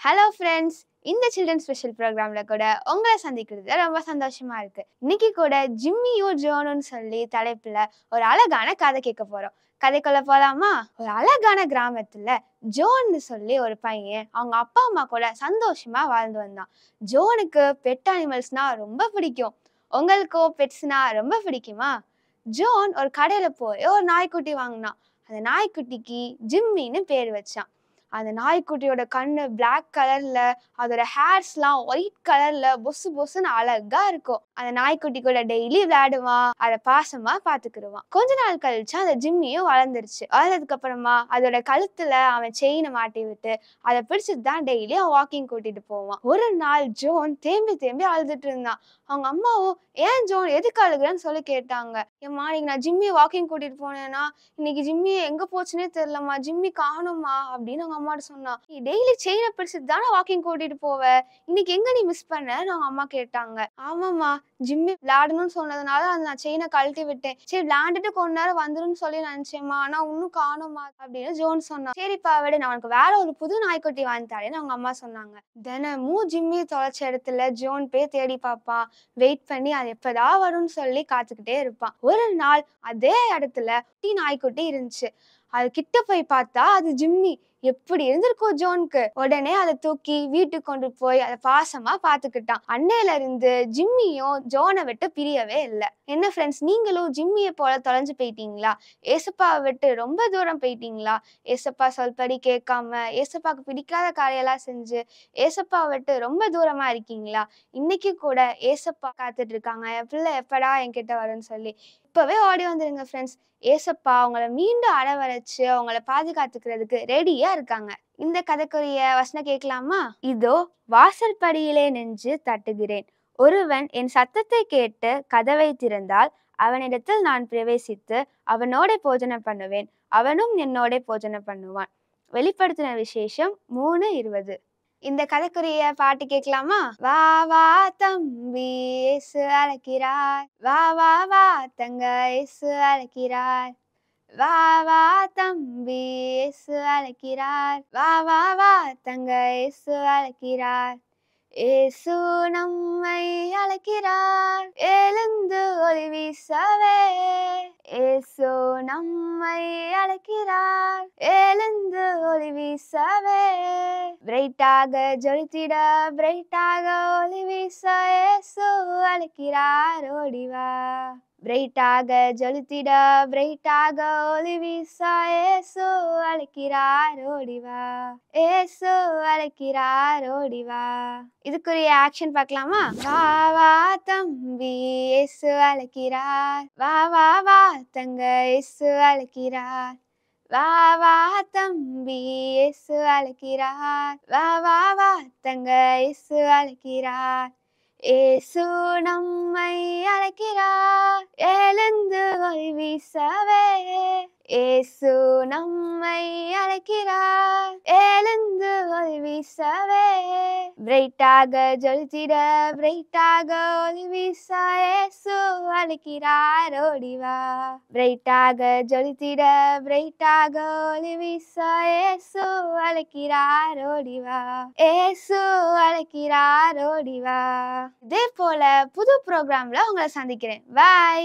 Hello friends, இந்த children special ப்ரோக்ராம்ல கூட உங்களை சந்திக்கிறது ரொம்ப சந்தோஷமா இருக்கு. இன்னைக்கு கூட ஜிம்மியோ ஜோனுன்னு சொல்லி தலைப்புல ஒரு அழகான கதை கேட்க போறோம். கதைக்குள்ள போலாமா? ஒரு அழகான கிராமத்துல ஜோன்னு சொல்லி ஒரு பையன் அவங்க அப்பா அம்மா கூட சந்தோஷமா வாழ்ந்து வந்தான். ஜோனுக்கு பெட் அனிமல்ஸ்னா ரொம்ப பிடிக்கும். உங்களுக்கோ பெட்ஸ்னா ரொம்ப பிடிக்குமா? ஜோன் ஒரு கடையில போய் ஒரு நாய்க்குட்டி வாங்கினான். அந்த நாய்க்குட்டிக்கு ஜிம்மின்னு பேர் வச்சான். அந்த நாய்க்குட்டியோட கண்ணு பிளாக் கலர்ல, அதோட ஹேர்ஸ்லாம் ஒயிட் கலர்ல பொசு பொசுன்னு அழகா இருக்கும். அந்த நாய்க்குட்டி கூட டெய்லி விளையாடுவான், அதை பாசமா பாத்துக்கிடுவான். கொஞ்ச நாள் கழிச்சு அந்த ஜிம்மியும் வளர்ந்துருச்சு. வளர்ந்ததுக்கு அப்புறமா அதோட கழுத்துல அவன் செயினை மாட்டி விட்டு அதை பிடிச்சிட்டு தான் டெய்லி அவன் வாக்கிங் கூட்டிட்டு போவான். ஒரு நாள் ஜோன் தேம்பி தேம்பி அழுதுட்டு இருந்தான். அவங்க அம்மாவும் ஏன் ஜோன் எதுக்கு அழுகுறன்னு சொல்லி கேட்டாங்க. ஏம்மா, இன்னைக்கு நான் ஜிம்மியை வாக்கிங் கூட்டிட்டு போனேன்னா இன்னைக்கு ஜிம்மி எங்க போச்சுன்னே தெரியலம்மா, ஜிம்மி காணுமா அப்படின்னு அவங்க அம்மாட்ட சொன்னா. நீ டெய்லி செயினை பிடிச்சிட்டு தானே வாக்கிங் கூட்டிட்டு போவ, இன்னைக்கு எங்க நீ மிஸ் பண்ணன்னு அவங்க அம்மா கேட்டாங்க. ஆமாம்மா, ஜிம்மி விளையாடணும்னு சொன்னதுனால அதை நான் செயினை கழட்டி விட்டேன். சரி விளையாண்டுட்டு கொஞ்ச நேரம் வந்துருன்னு சொல்லி நினைச்சேம்மா, ஆனா இன்னும் காணுமா அப்படின்னு ஜோன் சொன்னான். சரிப்பா விட, நான் உனக்கு வேற ஒரு புது நாய்க்குட்டி வாங்கி தரேன்னு அவங்க அம்மா சொன்னாங்க. தினமும் ஜிம்மி தொலைச்ச இடத்துல ஜோன் போய் தேடி பார்ப்பான். வெயிட் பண்ணி அது எப்பதா வரும்னு சொல்லி காத்துக்கிட்டே இருப்பான். ஒரு நாள் அதே இடத்துல நாய்க்குட்டி இருந்துச்சு. அது கிட்ட போய் பார்த்தா அது ஜிம்மி. எப்படி இருந்திருக்கும் ஜோனுக்கு. உடனே அதை தூக்கி வீட்டுக்கு கொண்டு போய் அதை பாசமா பாத்துக்கிட்டான். அன்னையில இருந்து ஜிம்மியும் ஜோனை விட்டு பிரியவே இல்லை. என்ன ஃப்ரெண்ட்ஸ், நீங்களும் ஜிம்மியை போல தொலைஞ்சு போயிட்டீங்களா? ஏசப்பாவை விட்டு ரொம்ப தூரம் போயிட்டீங்களா? ஏசப்பா சொல்படி கேட்காம ஏசப்பாக்கு பிடிக்காத காரியெல்லாம் செஞ்சு ஏசப்பாவை விட்டு ரொம்ப தூரமா இருக்கீங்களா? இன்னைக்கு கூட ஏசப்பா காத்துட்டு இருக்காங்க, என் பிள்ளை எப்படா என்கிட்ட வரும்னு சொல்லி. இப்பவே ஓடி வந்துருங்க ஃப்ரெண்ட்ஸ். ஏசப்பா அவங்களை மீண்டும் அரவணைச்சு அவங்களை பாதுகாத்துக்கிறதுக்கு ரெடியா இருக்காங்க. இந்த கதைக்குரிய வசனம் கேட்கலாமா? இதோ வாசல் படியிலே நின்று தட்டுகிறேன். ஒருவன் என் சத்தத்தை கேட்டு கதவை திறந்தால் அவனிடத்தில் நான் பிரவேசித்து அவனோட போஜனம் பண்ணுவேன், அவனும் என்னோட போஜனம் பண்ணுவான். வெளிப்படுத்தின விசேஷம் 3:20. இந்த கதைக்குரிய பாட்டு கேட்கலாமா? வா வா தம்பி இயேசு அழைக்கிறார், வா வா வா தங்க இயேசு அழைக்கிறார், வா வா தம்பி இயேசு அழைக்கிறார், வா வா வா தங்க இயேசு அழைக்கிறார். இயேசு நம்மை அழைக்கிறார், எழுந்து ஒளி வீசவே. இயேசு நம்மை அழைக்கிறார், எழுந்து ஒளி வீசவே. பிரைட்டாக ஜொலித்திட, பிரைட்டாக ஒளி வீச இயேசு அழைக்கிறார், ஓடிவா. பிரைட்டாக ஜொலித்திட, பிரைட்டாக ஒளி வீச இயேசு அழைக்கிறார், ஓடிவா. இயேசு அழைக்கிறார், ஓடிவா. இதுக்குரிய ஆக்ஷன் பார்க்கலாமா? வா வா தம்பி இயேசு அழைக்கிறார், வா வா வா தங்க இயேசு அழைக்கிறார், வா வா தம்பி இயேசு அழைக்கிறார், வா வா வா தங்க இயேசு அழைக்கிறார். இயேசு நம்மை அழைக்கிறார், எழுந்து ஒளி வீசவே. இயேசு நம்மை அழைக்கிறார், எழுந்து ஒளி வீசவே. பிரைட்டாக ஜொலித்திட, பிரைட்டாக ஒளி வீச இயேசு அழைக்கிறார், ஓடிவா. பிரைட்டாக ஜொலித்திட, பிரைட்டாக ஒளி வீச இயேசு அழைக்கிறார், ஓடிவா. இயேசு அழைக்கிறார், ஓடிவா. இதே போல புது ப்ரோக்ராம்ல உங்களை சந்திக்கிறேன். பாய்.